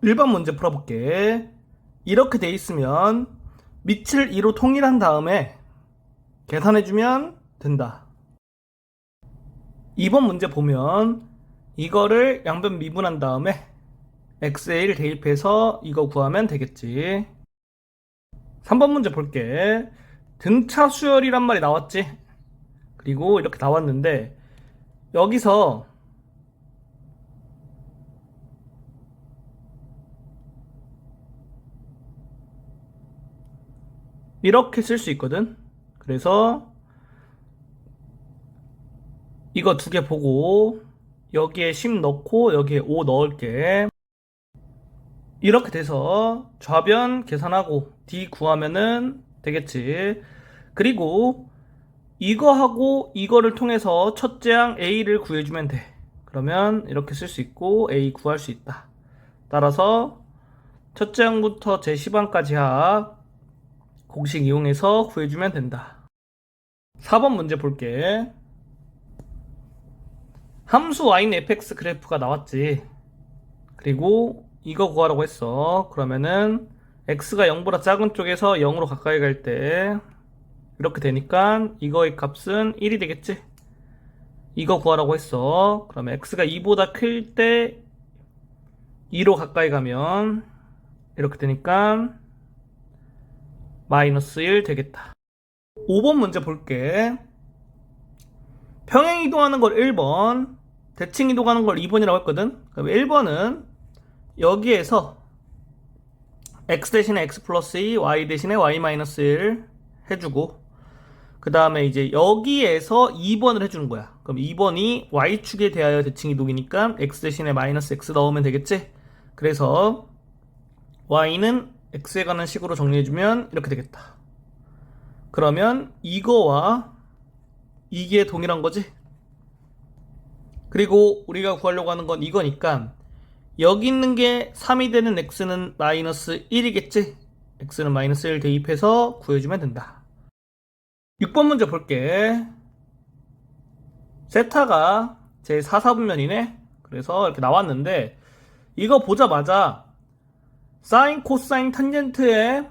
1번 문제 풀어볼게. 이렇게 돼 있으면 밑을 2로 통일한 다음에 계산해주면 된다. 2번 문제 보면 이거를 양변 미분한 다음에 x에 1 대입해서 이거 구하면 되겠지. 3번 문제 볼게. 등차 수열이란 말이 나왔지. 그리고 이렇게 나왔는데 여기서 이렇게 쓸 수 있거든. 그래서 이거 두 개 보고 여기에 10 넣고 여기에 5 넣을게. 이렇게 돼서 좌변 계산하고 D 구하면은 되겠지. 그리고 이거하고 이거를 통해서 첫째 항 A를 구해주면 돼. 그러면 이렇게 쓸 수 있고 A 구할 수 있다. 따라서 첫째 항부터 제10항까지 합 공식 이용해서 구해주면 된다. 4번 문제 볼게. 함수 y는 fx 그래프가 나왔지. 그리고 이거 구하라고 했어. 그러면은 x가 0보다 작은 쪽에서 0으로 가까이 갈 때 이렇게 되니까 이거의 값은 1이 되겠지. 이거 구하라고 했어. 그러면 x가 2보다 클 때 2로 가까이 가면 이렇게 되니까 마이너스 1 되겠다. 5번 문제 볼게. 평행 이동하는 걸 1번, 대칭 이동하는 걸 2번이라고 했거든. 그럼 1번은 여기에서 x 대신에 x 플러스 2, y 대신에 y 마이너스 1 해주고, 그 다음에 이제 여기에서 2번을 해주는 거야. 그럼 2번이 y축에 대하여 대칭 이동이니까 x 대신에 마이너스 x 넣으면 되겠지. 그래서 y는 x에 가는 식으로 정리해주면 이렇게 되겠다. 그러면 이거와 이게 동일한 거지. 그리고 우리가 구하려고 하는 건 이거니까 여기 있는 게 3이 되는 x는 마이너스 1이겠지. x는 마이너스 1 대입해서 구해주면 된다. 6번 문제 볼게. 세타가 제 4사분면이네. 그래서 이렇게 나왔는데 이거 보자마자 사인, 코사인, 탄젠트의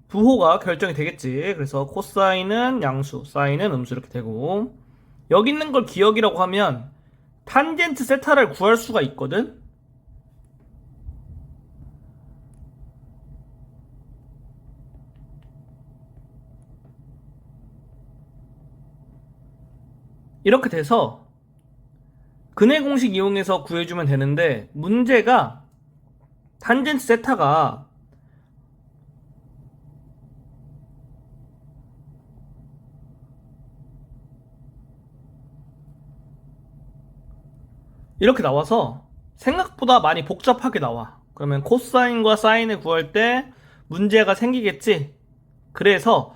부호가 결정이 되겠지. 그래서 코사인은 양수, 사인은 음수 이렇게 되고, 여기 있는 걸 기억이라고 하면 탄젠트 세타를 구할 수가 있거든. 이렇게 돼서 근해 공식 이용해서 구해주면 되는데, 문제가 탄젠트 세타가 이렇게 나와서 생각보다 많이 복잡하게 나와. 그러면 코사인과 사인을 구할 때 문제가 생기겠지. 그래서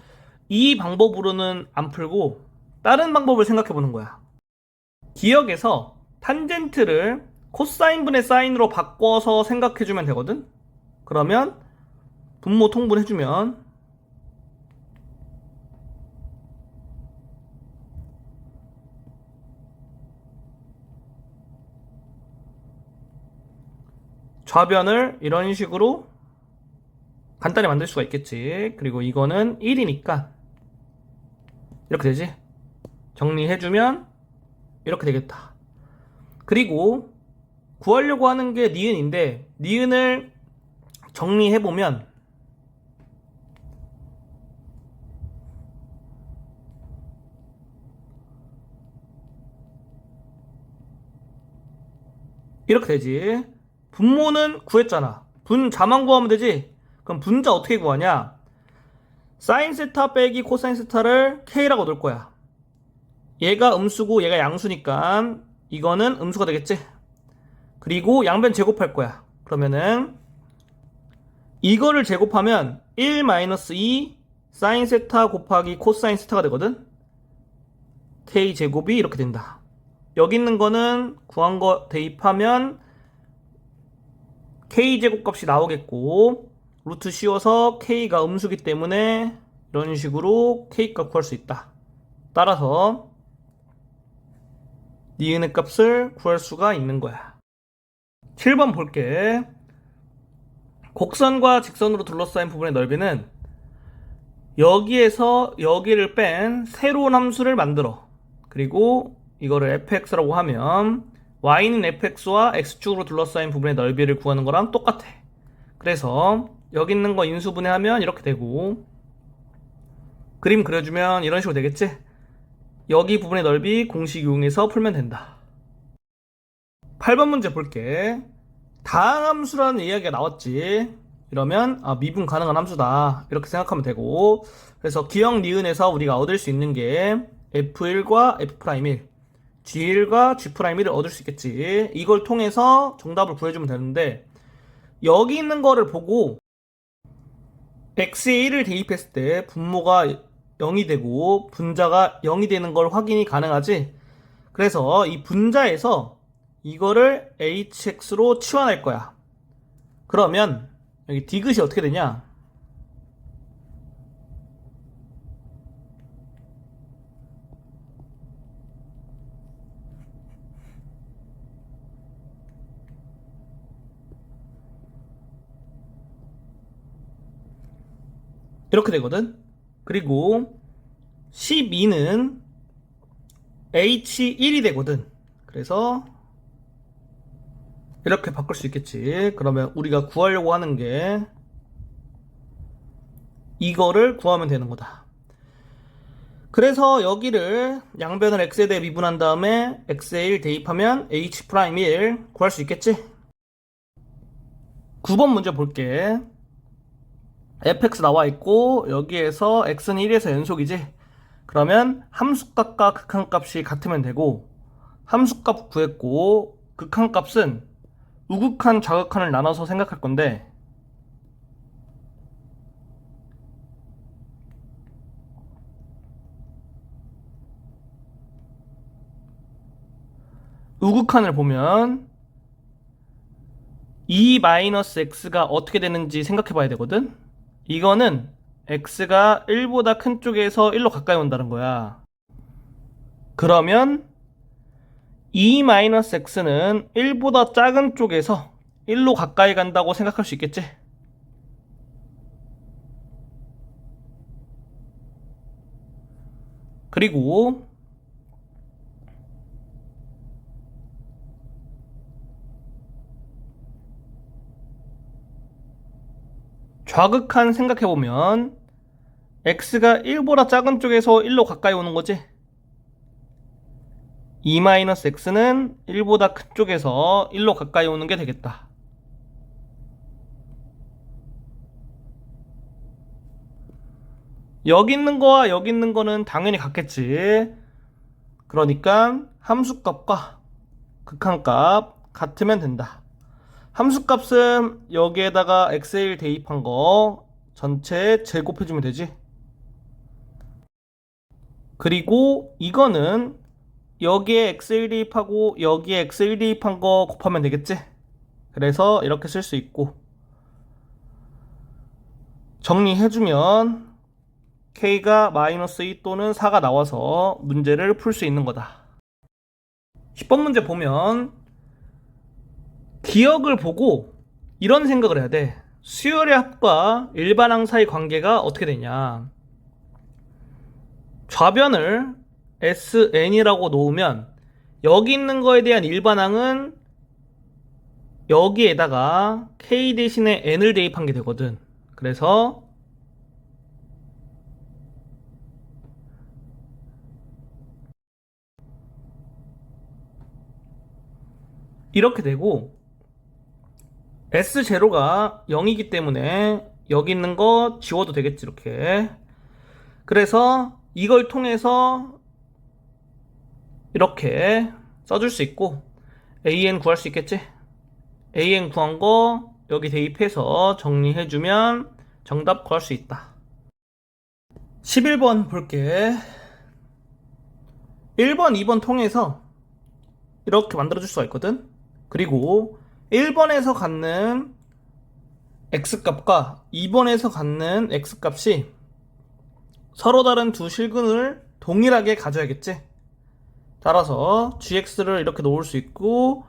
이 방법으로는 안 풀고 다른 방법을 생각해 보는 거야. 기억에서 탄젠트를 코사인분의 사인으로 바꿔서 생각해 주면 되거든. 그러면 분모 통분해 주면 좌변을 이런 식으로 간단히 만들 수가 있겠지. 그리고 이거는 1이니까 이렇게 되지. 정리해주면 이렇게 되겠다. 그리고 구하려고 하는 게 니은인데 니은을 정리해보면 이렇게 되지. 분모는 구했잖아. 분자만 구하면 되지. 그럼 분자 어떻게 구하냐? 사인 세타 빼기 코사인 세타를 k라고 놓을 거야. 얘가 음수고 얘가 양수니까 이거는 음수가 되겠지. 그리고 양변 제곱할 거야. 그러면은 이거를 제곱하면 1-2 사인 세타 곱하기 코사인 세타가 되거든. k 제곱이 이렇게 된다. 여기 있는 거는 구한 거 대입하면 k 제곱 값이 나오겠고, 루트 씌워서 k가 음수기 때문에 이런 식으로 k 값 구할 수 있다. 따라서 니은의 값을 구할 수가 있는 거야. 7번 볼게. 곡선과 직선으로 둘러싸인 부분의 넓이는 여기에서 여기를 뺀 새로운 함수를 만들어. 그리고 이거를 fx라고 하면 y는 fx와 x축으로 둘러싸인 부분의 넓이를 구하는 거랑 똑같아. 그래서 여기 있는 거 인수분해하면 이렇게 되고, 그림 그려주면 이런 식으로 되겠지? 여기 부분의 넓이 공식 이용해서 풀면 된다. 8번 문제 볼게. 다항함수라는 이야기가 나왔지. 이러면 미분 가능한 함수다 이렇게 생각하면 되고, 그래서 기억 니은에서 우리가 얻을 수 있는 게 f1과 f'1, g1과 g'1을 얻을 수 있겠지. 이걸 통해서 정답을 구해주면 되는데, 여기 있는 거를 보고 x에 1을 대입했을 때 분모가 0이 되고 분자가 0이 되는 걸 확인이 가능하지. 그래서 이 분자에서 이거를 hx로 치환할 거야. 그러면 여기 디귿이 어떻게 되냐? 이렇게 되거든. 그리고 12는 h1이 되거든. 그래서 이렇게 바꿀 수 있겠지. 그러면 우리가 구하려고 하는 게 이거를 구하면 되는 거다. 그래서 여기를 양변을 x에 대해 미분한 다음에 x에 1 대입하면 h'1 구할 수 있겠지. 9번 문제 볼게. fx 나와 있고 여기에서 x는 1에서 연속이지. 그러면 함수값과 극한값이 같으면 되고, 함수값 구했고 극한값은 우극한 좌극한을 나눠서 생각할 건데, 우극한을 보면 2-x가 어떻게 되는지 생각해 봐야 되거든. 이거는 x가 1보다 큰 쪽에서 1로 가까이 온다는 거야. 그러면 2-x는 1보다 작은 쪽에서 1로 가까이 간다고 생각할 수 있겠지? 그리고 좌극한 생각해보면 x가 1보다 작은 쪽에서 1로 가까이 오는 거지? 2-x는 1보다 큰 쪽에서 1로 가까이 오는 게 되겠다. 여기 있는 거와 여기 있는 거는 당연히 같겠지. 그러니까 함수값과 극한값 같으면 된다. 함수값은 여기에다가 x에 1 대입한 거 전체 제곱해주면 되지. 그리고 이거는 여기에 x1 대입하고 여기에 x1 대입한 거 곱하면 되겠지. 그래서 이렇게 쓸 수 있고, 정리해주면 k가 -2 또는 4가 나와서 문제를 풀 수 있는 거다. 10번 문제 보면 기억을 보고 이런 생각을 해야 돼. 수열의 합과 일반항 사이 관계가 어떻게 되냐. 좌변을 SN이라고 놓으면 여기 있는 거에 대한 일반항은 여기에다가 K 대신에 N을 대입한 게 되거든. 그래서 이렇게 되고, S0가 0이기 때문에 여기 있는 거 지워도 되겠지, 이렇게. 그래서 이걸 통해서 이렇게 써줄 수 있고, AN 구할 수 있겠지? AN 구한 거 여기 대입해서 정리해주면 정답 구할 수 있다. 11번 볼게. 1번, 2번 통해서 이렇게 만들어줄 수가 있거든? 그리고 1번에서 갖는 x값과 2번에서 갖는 x값이 서로 다른 두 실근을 동일하게 가져야겠지? 따라서 gx를 이렇게 놓을 수 있고,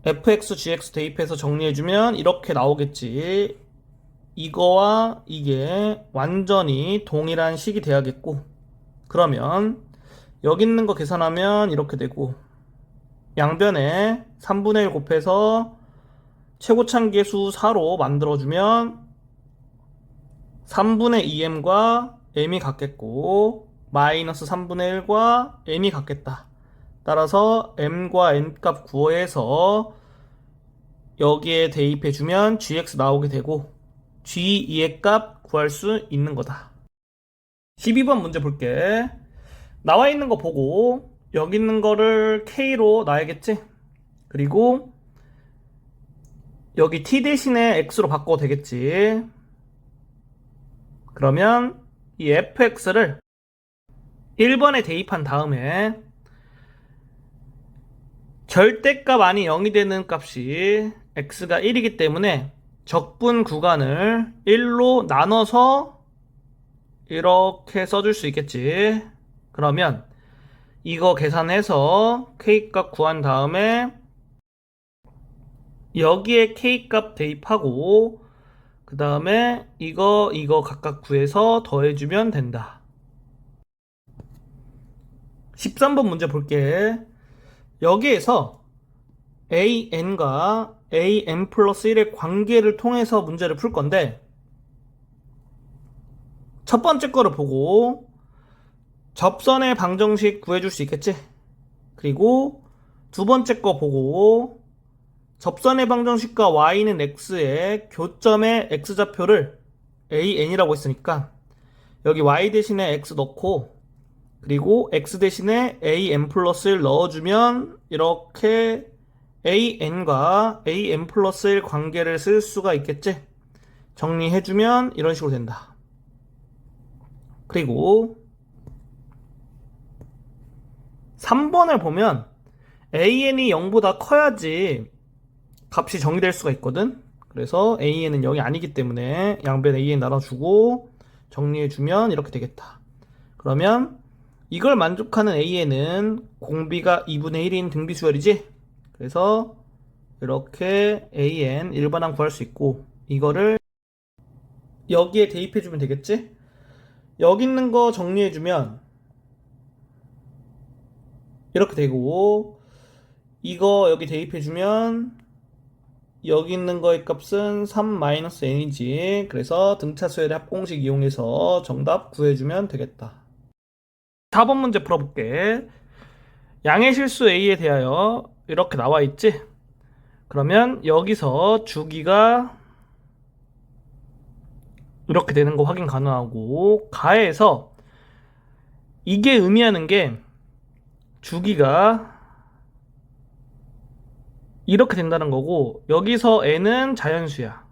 fx, gx 대입해서 정리해주면 이렇게 나오겠지. 이거와 이게 완전히 동일한 식이 돼야겠고, 그러면 여기 있는 거 계산하면 이렇게 되고, 양변에 3분의 1 곱해서 최고차계수 4로 만들어주면 3분의 2m과 m이 같겠고 마이너스 3분의 1과 n이 같겠다. 따라서 m과 n 값 구해서 여기에 대입해주면 gx 나오게 되고 g2의 값 구할 수 있는 거다. 12번 문제 볼게. 나와 있는 거 보고 여기 있는 거를 k로 놔야겠지? 그리고 여기 t 대신에 x로 바꿔도 되겠지. 그러면 이 fx를 1번에 대입한 다음에 절대값 아닌 0이 되는 값이 x가 1이기 때문에 적분 구간을 1로 나눠서 이렇게 써줄 수 있겠지. 그러면 이거 계산해서 k값 구한 다음에 여기에 k값 대입하고 그 다음에 이거 각각 구해서 더해주면 된다. 13번 문제 볼게. 여기에서 an과 an 플러스 1의 관계를 통해서 문제를 풀 건데 첫 번째 거를 보고 접선의 방정식 구해줄 수 있겠지? 그리고 두 번째 거 보고 접선의 방정식과 y는 x의 교점의 x좌표를 an이라고 했으니까 여기 y 대신에 x 넣고 그리고 x 대신에 an 플러스 1 넣어주면 이렇게 an과 an 플러스 1 관계를 쓸 수가 있겠지? 정리해주면 이런 식으로 된다. 그리고 3번을 보면 an이 0보다 커야지 값이 정의될 수가 있거든. 그래서 an은 0이 아니기 때문에 양변 an 나눠주고 정리해주면 이렇게 되겠다. 그러면 이걸 만족하는 an은 공비가 2분의 1인 등비수열이지. 그래서 이렇게 an 일반항 구할 수 있고 이거를 여기에 대입해주면 되겠지. 여기 있는 거 정리해주면 이렇게 되고 이거 여기 대입해주면 여기 있는 거의 값은 3-n이지. 그래서 등차수열의 합공식 이용해서 정답 구해주면 되겠다. 4번 문제 풀어볼게. 양의 실수 a에 대하여 이렇게 나와 있지? 그러면 여기서 주기가 이렇게 되는 거 확인 가능하고 가해서 이게 의미하는 게 주기가 이렇게 된다는 거고 여기서 n은 자연수야.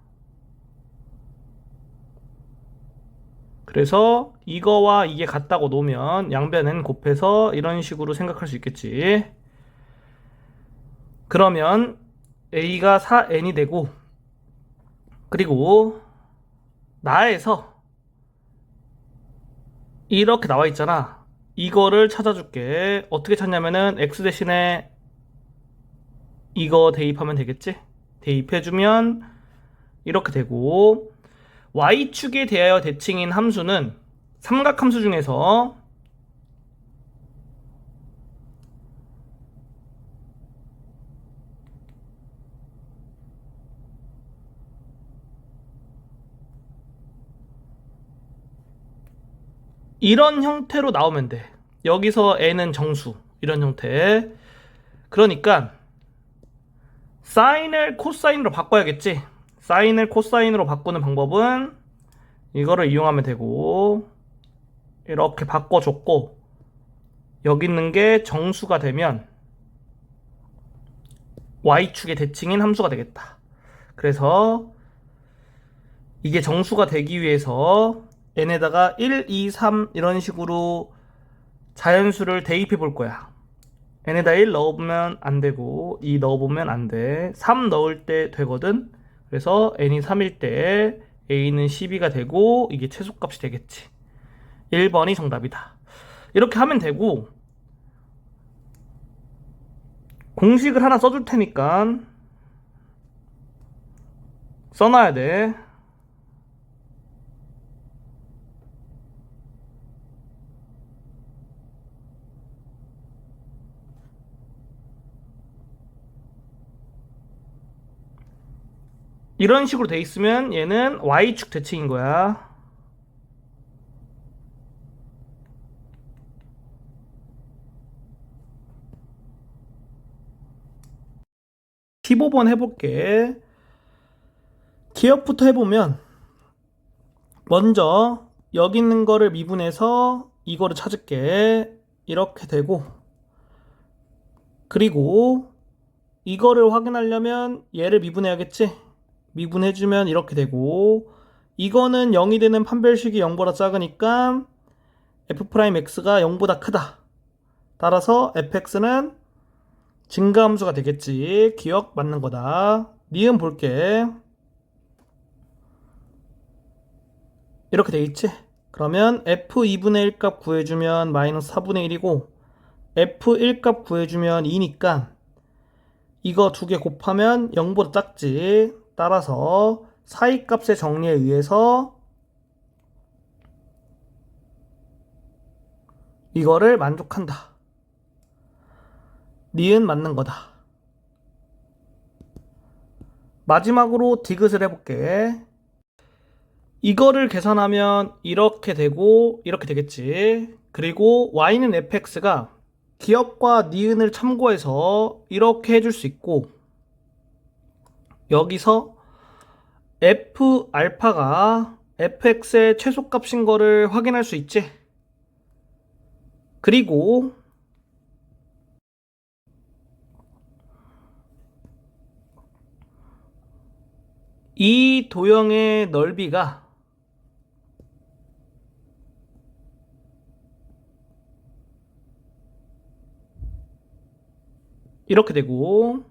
그래서 이거와 이게 같다고 놓으면 양변 n 곱해서 이런 식으로 생각할 수 있겠지. 그러면 a가 4n이 되고 그리고 나에서 이렇게 나와 있잖아. 이거를 찾아줄게. 어떻게 찾냐면은 x 대신에 이거 대입하면 되겠지? 대입해주면 이렇게 되고 y축에 대하여 대칭인 함수는 삼각함수 중에서 이런 형태로 나오면 돼. 여기서 n은 정수 이런 형태. 그러니까 사인을 코사인으로 바꿔야겠지. 사인을 코사인으로 바꾸는 방법은 이거를 이용하면 되고 이렇게 바꿔줬고 여기 있는 게 정수가 되면 y축의 대칭인 함수가 되겠다. 그래서 이게 정수가 되기 위해서 n에다가 1, 2, 3 이런 식으로 자연수를 대입해 볼 거야. n에다 1 넣어보면 안 되고 2 넣어보면 안 돼. 3 넣을 때 되거든. 그래서 n이 3일 때 a는 12가 되고 이게 최소값이 되겠지. 1번이 정답이다. 이렇게 하면 되고 공식을 하나 써줄 테니까 써놔야 돼. 이런 식으로 돼 있으면 얘는 Y축 대칭인 거야. (15번) 해볼게. 기억부터 해보면 먼저 여기 있는 거를 미분해서 이거를 찾을게. 이렇게 되고, 그리고 이거를 확인하려면 얘를 미분해야겠지. 미분해주면 이렇게 되고, 이거는 0이 되는 판별식이 0보다 작으니까 f'x가 0보다 크다. 따라서 fx는 증가함수가 되겠지. 기억 맞는 거다. 니은 볼게. 이렇게 돼 있지? 그러면 f2분의 1 값 구해주면 마이너스 4분의 1이고 f1 값 구해주면 2니까 이거 두 개 곱하면 0보다 작지. 따라서 사이값의 정리에 의해서 이거를 만족한다. 니은 맞는 거다. 마지막으로 디귿을 해볼게. 이거를 계산하면 이렇게 되고 이렇게 되겠지. 그리고 y는 fx가 기억과 니은을 참고해서 이렇게 해줄 수 있고, 여기서 f 알파가 fx의 최소값인 거를 확인할 수 있지. 그리고 이 도형의 넓이가 이렇게 되고,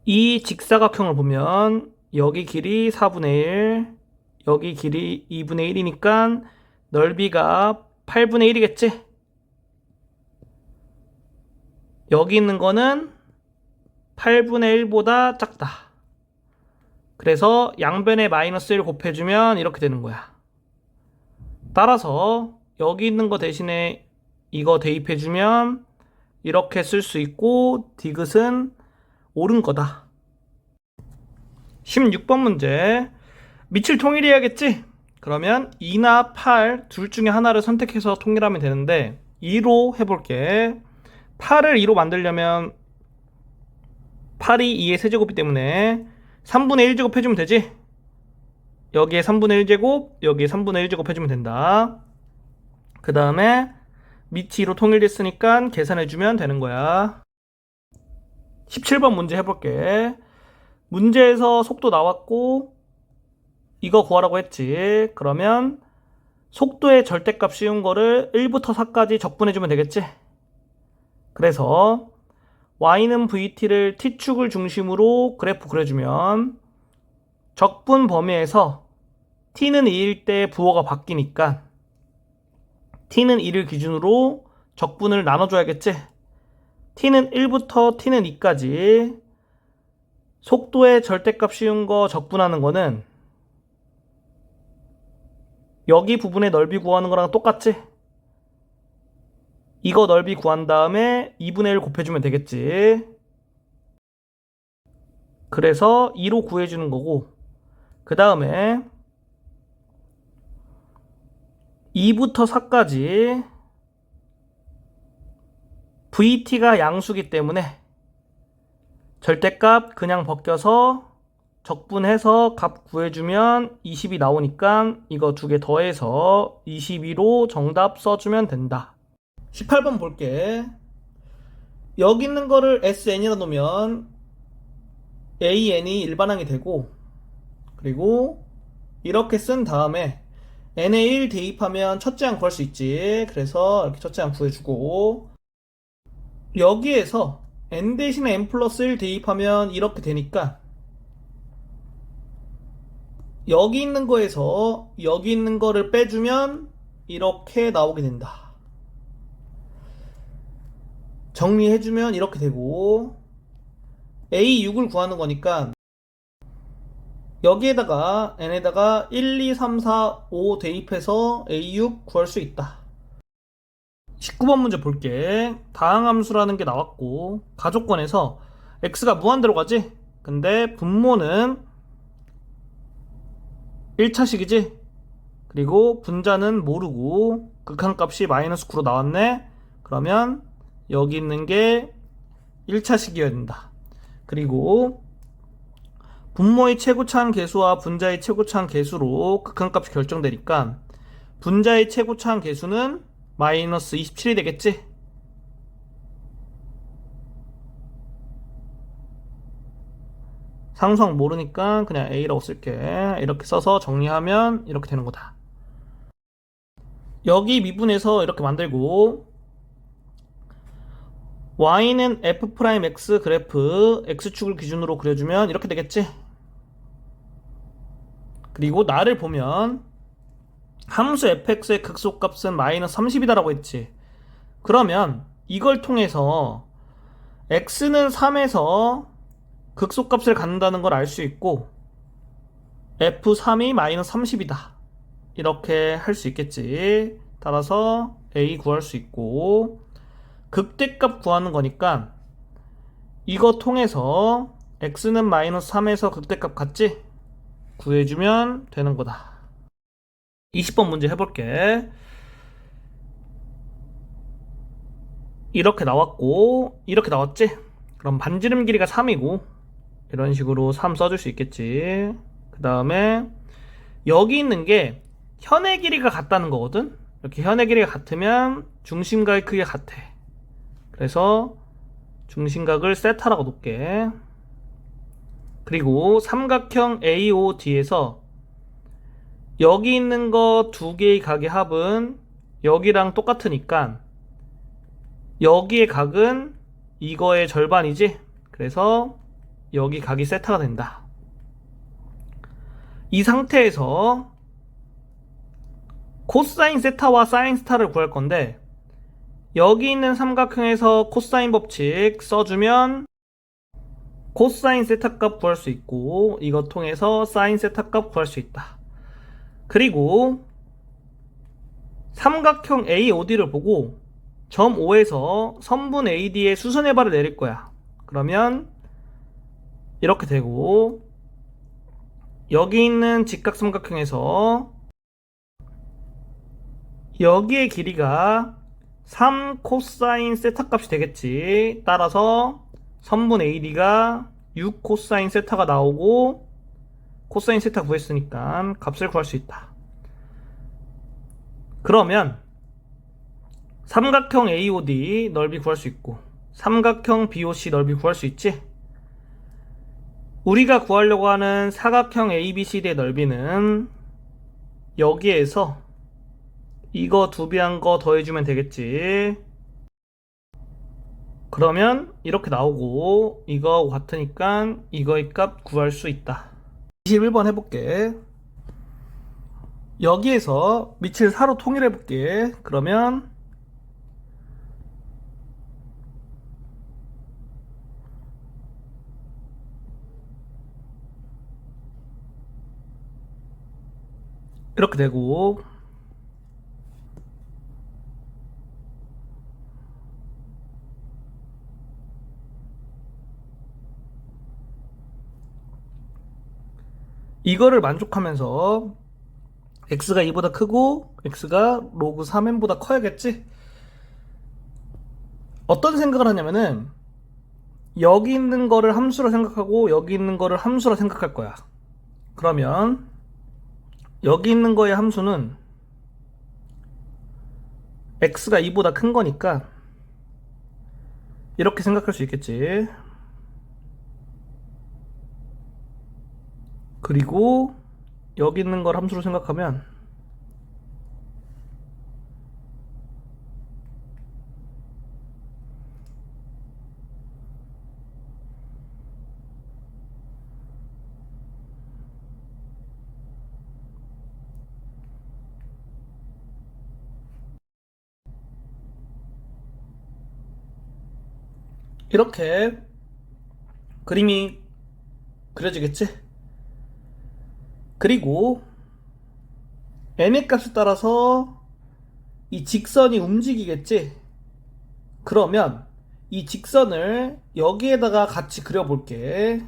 이 직사각형을 보면 여기 길이 4분의 1, 여기 길이 2분의 1이니까 넓이가 8분의 1이겠지? 여기 있는 거는 8분의 1보다 작다. 그래서 양변에 마이너스 1 곱해주면 이렇게 되는 거야. 따라서 여기 있는 거 대신에 이거 대입해주면 이렇게 쓸 수 있고, 디귿은 옳은 거다. 16번 문제. 밑을 통일해야겠지? 그러면 2나 8 둘 중에 하나를 선택해서 통일하면 되는데 2로 해볼게. 8을 2로 만들려면 8이 2의 세제곱이기 때문에 3분의 1제곱 해주면 되지? 여기에 3분의 1제곱, 여기에 3분의 1제곱 해주면 된다. 그 다음에 밑이 2로 통일됐으니까 계산해주면 되는 거야. 17번 문제 해볼게. 문제에서 속도 나왔고 이거 구하라고 했지. 그러면 속도의 절대값 씌운 거를 1부터 4까지 적분해주면 되겠지. 그래서 y는 vt를 t축을 중심으로 그래프 그려주면 적분 범위에서 t는 2일 때 부호가 바뀌니까 t는 2를 기준으로 적분을 나눠줘야겠지. t는 1부터 t는 2까지 속도의 절대값 씌운 거 적분하는 거는 여기 부분의 넓이 구하는 거랑 똑같지? 이거 넓이 구한 다음에 2분의 1 곱해주면 되겠지. 그래서 2로 구해주는 거고, 그 다음에 2부터 4까지 vt가 양수기 때문에 절대값 그냥 벗겨서 적분해서 값 구해주면 20이 나오니까 이거 두 개 더해서 22로 정답 써주면 된다. 18번 볼게. 여기 있는 거를 SN이라 놓으면 AN이 일반항이 되고, 그리고 이렇게 쓴 다음에 N에 1 대입하면 첫째 항 구할 수 있지. 그래서 이렇게 첫째 항 구해주고, 여기에서 N 대신에 N 플러스 1 대입하면 이렇게 되니까 여기 있는 거에서 여기 있는 거를 빼주면 이렇게 나오게 된다. 정리해주면 이렇게 되고, A6을 구하는 거니까 여기에다가 n에다가 1, 2, 3, 4, 5 대입해서 A6 구할 수 있다. 19번 문제 볼게. 다항함수라는 게 나왔고 가족권에서 x가 무한대로 가지? 근데 분모는 1차식이지? 그리고 분자는 모르고 극한값이 마이너스 9로 나왔네? 그러면 여기 있는 게 1차식이어야 된다. 그리고 분모의 최고차항 계수와 분자의 최고차항 계수로 극한값이 결정되니까 분자의 최고차항 계수는 마이너스 27이 되겠지? 상수항 모르니까 그냥 A라고 쓸게. 이렇게 써서 정리하면 이렇게 되는 거다. 여기 미분에서 이렇게 만들고 y는 f'x 그래프 x축을 기준으로 그려주면 이렇게 되겠지? 그리고 나를 보면 함수 fx의 극소값은 마이너스 30이다라고 했지. 그러면 이걸 통해서 x는 3에서 극소값을 갖는다는 걸 알 수 있고 f3이 마이너스 30이다. 이렇게 할 수 있겠지. 따라서 a 구할 수 있고 극대값 구하는 거니까 이거 통해서 x는 마이너스 3에서 극대값 같지? 구해주면 되는 거다. 20번 문제 해볼게. 이렇게 나왔고 이렇게 나왔지? 그럼 반지름 길이가 3이고 이런 식으로 3 써줄 수 있겠지. 그 다음에 여기 있는 게 현의 길이가 같다는 거거든. 이렇게 현의 길이가 같으면 중심각의 크기가 같아. 그래서 중심각을 세타라고 놓을게. 그리고 삼각형 AOD에서 여기 있는 거 두 개의 각의 합은 여기랑 똑같으니까 여기의 각은 이거의 절반이지. 그래서 여기 각이 세타가 된다. 이 상태에서 코사인 세타와 사인 세타를 구할 건데 여기 있는 삼각형에서 코사인 법칙 써주면 코사인 세타 값 구할 수 있고 이거 통해서 사인 세타 값 구할 수 있다. 그리고 삼각형 AOD를 보고 점 O에서 선분 AD의 수선해발을 내릴 거야. 그러면 이렇게 되고 여기 있는 직각삼각형에서 여기의 길이가 3 코사인 세타 값이 되겠지. 따라서 선분 AD가 6 코사인 세타가 나오고 코사인 세타 구했으니까 값을 구할 수 있다. 그러면 삼각형 AOD 넓이 구할 수 있고 삼각형 BOC 넓이 구할 수 있지? 우리가 구하려고 하는 사각형 ABCD의 넓이는 여기에서 이거 두 배 한 거 더해주면 되겠지. 그러면 이렇게 나오고 이거 같으니까 이거의 값 구할 수 있다. 21번 해볼게. 여기에서 밑을 4로 통일해볼게. 그러면 이렇게 되고 이거를 만족하면서 x가 2보다 크고 x가 로그 3n보다 커야겠지? 어떤 생각을 하냐면은 여기 있는 거를 함수로 생각하고 여기 있는 거를 함수로 생각할 거야. 그러면 여기 있는 거의 함수는 x가 2보다 큰 거니까 이렇게 생각할 수 있겠지. 그리고 여기 있는 걸 함수로 생각하면 이렇게 그림이 그려지겠지? 그리고 n의 값에 따라서 이 직선이 움직이겠지? 그러면 이 직선을 여기에다가 같이 그려볼게.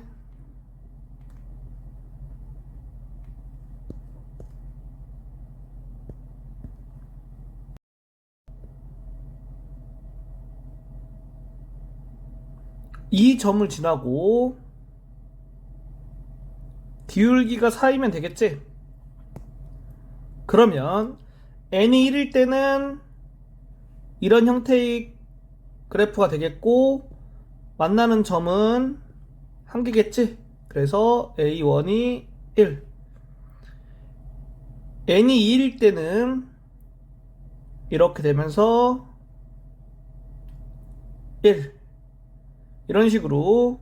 이 점을 지나고 기울기가 4이면 되겠지? 그러면 n이 1일 때는 이런 형태의 그래프가 되겠고 만나는 점은 한 개겠지? 그래서 A1이 1. n이 2일 때는 이렇게 되면서 1. 이런 식으로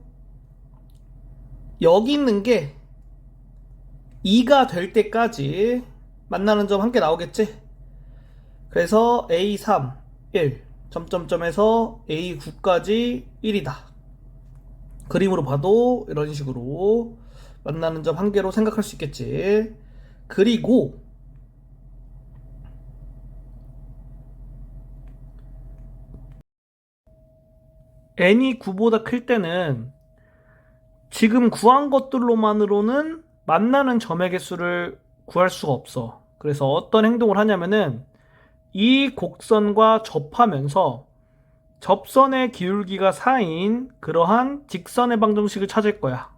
여기 있는 게 2가 될 때까지 만나는 점 함께 나오겠지? 그래서 A3, 1, 점점점에서 A9까지 1이다. 그림으로 봐도 이런 식으로 만나는 점 한 개로 생각할 수 있겠지. 그리고 n이 9보다 클 때는 지금 구한 것들로만으로는 만나는 점의 개수를 구할 수가 없어. 그래서 어떤 행동을 하냐면은 이 곡선과 접하면서 접선의 기울기가 4인 그러한 직선의 방정식을 찾을 거야.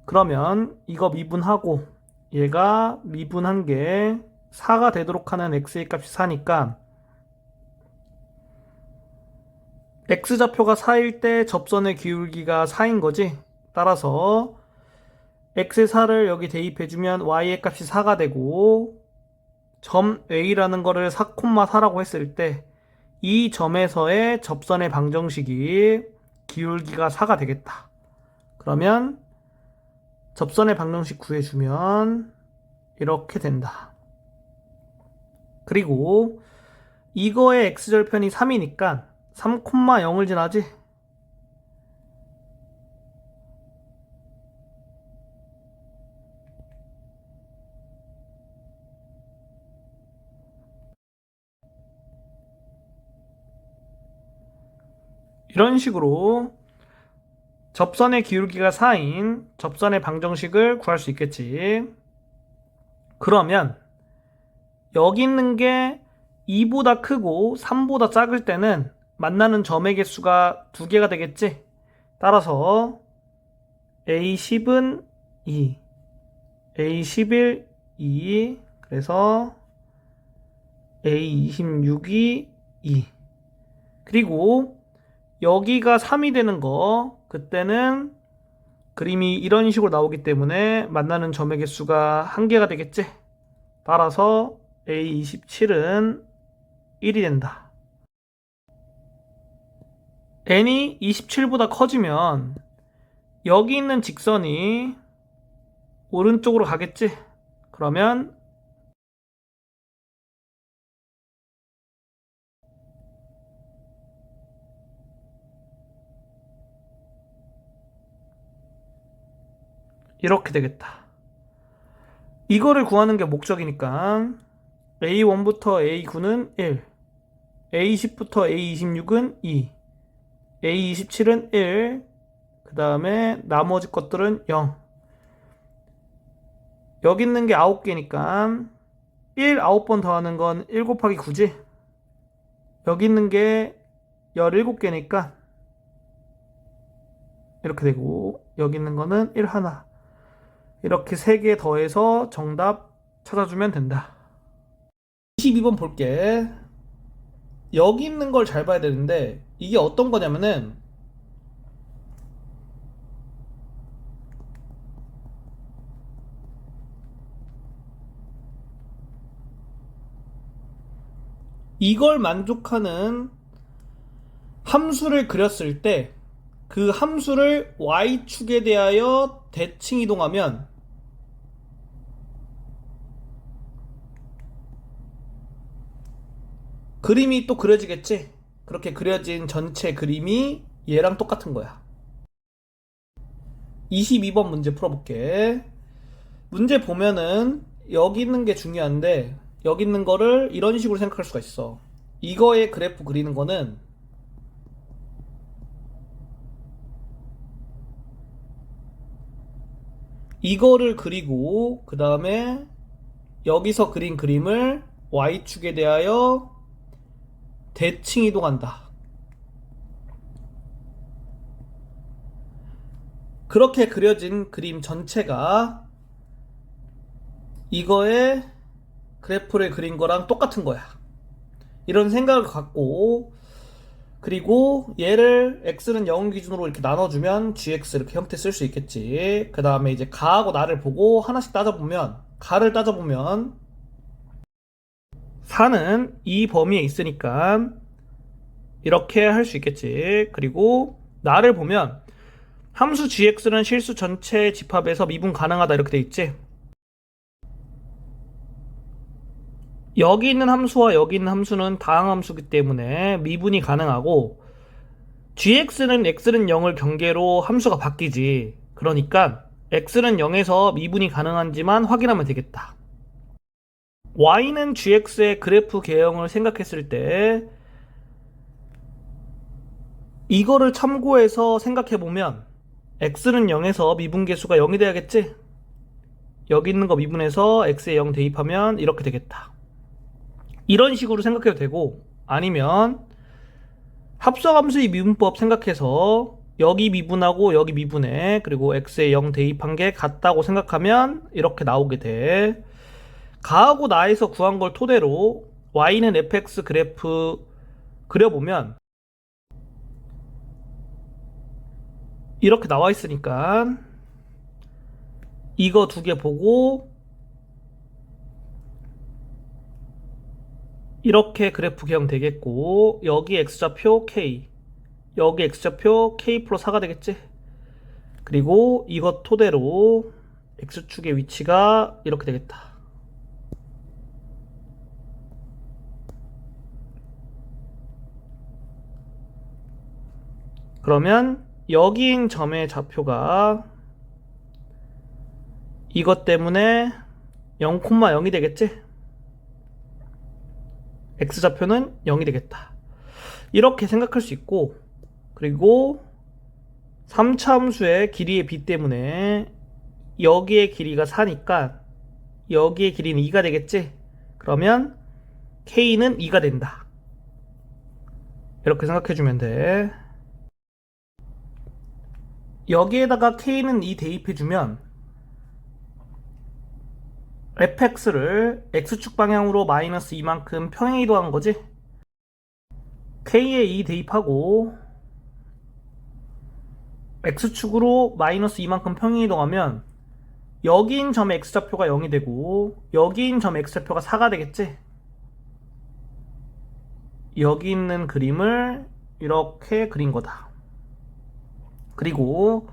그러면 이거 미분하고 얘가 미분한 게 4가 되도록 하는 x의 값이 4니까 x좌표가 4일 때 접선의 기울기가 4인 거지. 따라서 x의 4를 여기 대입해주면 y의 값이 4가 되고 점 A라는 거를 4,4라고 했을 때 이 점에서의 접선의 방정식이 기울기가 4가 되겠다. 그러면 접선의 방정식 구해주면 이렇게 된다. 그리고 이거의 x절편이 3이니까 3,0을 지나지? 이런 식으로 접선의 기울기가 4인 접선의 방정식을 구할 수 있겠지. 그러면 여기 있는 게 2보다 크고 3보다 작을 때는 만나는 점의 개수가 2개가 되겠지. 따라서 A10은 2, A11, 2, 그래서 A26이 2. 그리고 여기가 3이 되는 거 그때는 그림이 이런 식으로 나오기 때문에 만나는 점의 개수가 1개가 되겠지. 따라서 A27은 1이 된다. n이 27보다 커지면 여기 있는 직선이 오른쪽으로 가겠지. 그러면 이렇게 되겠다. 이거를 구하는 게 목적이니까 A1부터 A9는 1, A10부터 A26은 2, A27은 1, 그 다음에 나머지 것들은 0. 여기 있는 게 9개니까 1, 9번 더하는 건 1 곱하기 9지. 여기 있는 게 17개니까 이렇게 되고 여기 있는 거는 1 하나. 이렇게 3개 더해서 정답 찾아주면 된다. 22번 볼게. 여기 있는 걸 잘 봐야 되는데 이게 어떤 거냐면은 이걸 만족하는 함수를 그렸을 때 그 함수를 y축에 대하여 대칭 이동하면 그림이 또 그려지겠지? 그렇게 그려진 전체 그림이 얘랑 똑같은 거야. 22번 문제 풀어볼게. 문제 보면은 여기 있는 게 중요한데 여기 있는 거를 이런 식으로 생각할 수가 있어. 이거의 그래프 그리는 거는 이거를 그리고 그 다음에 여기서 그린 그림을 Y축에 대하여 대칭 이동한다. 그렇게 그려진 그림 전체가 이거의 그래프를 그린 거랑 똑같은 거야. 이런 생각을 갖고, 그리고 얘를 x는 0 기준으로 이렇게 나눠주면 gx 이렇게 형태 쓸 수 있겠지. 그 다음에 이제 가하고 나를 보고 하나씩 따져보면, 가를 따져보면 4는 이 범위에 있으니까 이렇게 할 수 있겠지. 그리고 나를 보면 함수 gx는 실수 전체 집합에서 미분 가능하다 이렇게 돼 있지. 여기 있는 함수와 여기 있는 함수는 다항함수기 때문에 미분이 가능하고 gx는 x는 0을 경계로 함수가 바뀌지. 그러니까 x는 0에서 미분이 가능한지만 확인하면 되겠다. y는 gx의 그래프 개형을 생각했을 때 이거를 참고해서 생각해보면 x는 0에서 미분계수가 0이 돼야겠지? 여기 있는 거 미분해서 x에 0 대입하면 이렇게 되겠다. 이런 식으로 생각해도 되고, 아니면 합성함수의 미분법 생각해서 여기 미분하고 여기 미분해, 그리고 x에 0 대입한 게 같다고 생각하면 이렇게 나오게 돼. 가하고 나에서 구한 걸 토대로 y는 fx 그래프 그려보면 이렇게 나와 있으니까 이거 두 개 보고 이렇게 그래프 개형 되겠고, 여기 x좌표 k, 여기 x좌표 k 플러스 4가 되겠지. 그리고 이것 토대로 x축의 위치가 이렇게 되겠다. 그러면 여기인 점의 좌표가 이것 때문에 0,0이 되겠지? x좌표는 0이 되겠다. 이렇게 생각할 수 있고, 그리고 3차 함수의 길이의 b 때문에 여기의 길이가 4니까 여기의 길이는 2가 되겠지? 그러면 k는 2가 된다. 이렇게 생각해주면 돼. 여기에다가 k는 2 대입해주면 fx를 x축 방향으로 마이너스 2만큼 평행 이동한 거지. k에 2 대입하고 x축으로 마이너스 2만큼 평행 이동하면 여기인 점 x좌표가 0이 되고 여기인 점 x좌표가 4가 되겠지. 여기 있는 그림을 이렇게 그린 거다. 그리고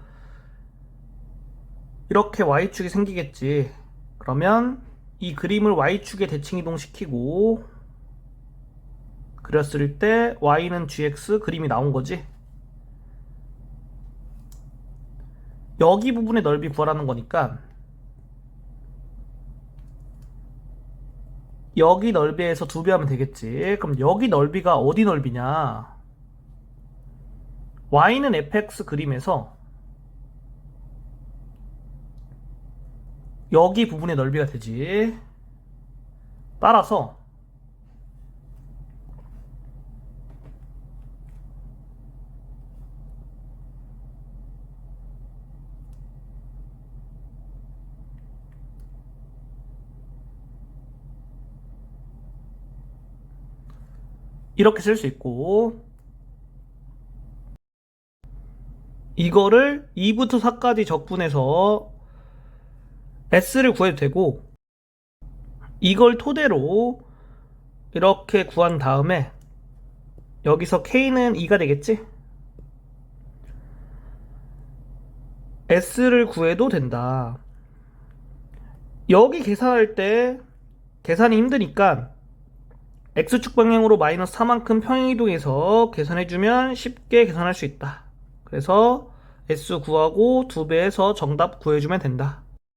이렇게 y축이 생기겠지. 그러면 이 그림을 y축에 대칭 이동시키고 그렸을 때 y는 gx 그림이 나온 거지. 여기 부분의 넓이 구하라는 거니까 여기 넓이에서 2배 하면 되겠지. 그럼 여기 넓이가 어디 넓이냐? y는 fx 그림에서 여기 부분의 넓이가 되지. 따라서 이렇게 쓸 수 있고, 이거를 2부터 4까지 적분해서 s를 구해도 되고, 이걸 토대로 이렇게 구한 다음에 여기서 k는 2가 되겠지? s를 구해도 된다. 여기 계산할 때 계산이 힘드니까 x축 방향으로 마이너스 4만큼 평행 이동해서 계산해주면 쉽게 계산할 수 있다. 그래서 S 구하고 2배에서 정답 구해주면 된다.